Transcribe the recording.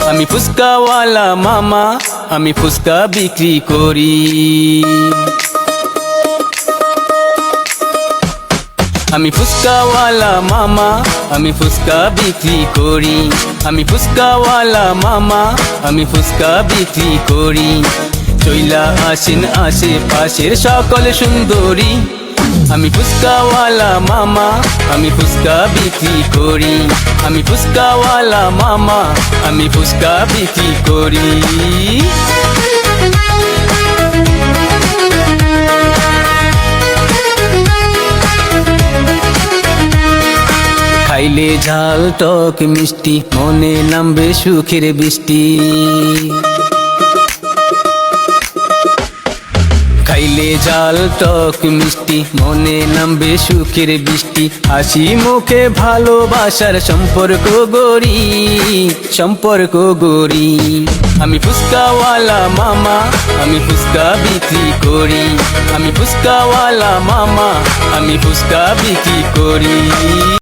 আমি ফুচকাওয়ালা মামা, আমি ফুচকা বিক্রি করি। আমি ফুচকাওয়ালা মামা, আমি ফুচকা বিক্রি করি। আমি ফুচকাওয়ালা মামা, আমি ফুচকা বিক্রি করি। চইলা আসেন আশেপাশের সকল সুন্দরী। আমি ফুচকাওয়ালা মামা, আমি ফুচকা বিক্রি করি। আমি ফুচকাওয়ালা মামা, আমি ফুচকা বিক্রি করি। খাইলে ঝাল টক মিষ্টি, মনে নামবে সুখের বৃষ্টি। খাইলে ঝাল টক মিষ্টি, মনে নামবে সুখের বৃষ্টি। হাসি মুখে ভালোবাসার সম্পর্ক গড়ি, সম্পর্ক গড়ি। আমি ফুচকাওয়ালা মামা, আমি ফুচকা বিক্রি করি। আমি ফুচকাওয়ালা মামা, আমি ফুচকা বিক্রি করি।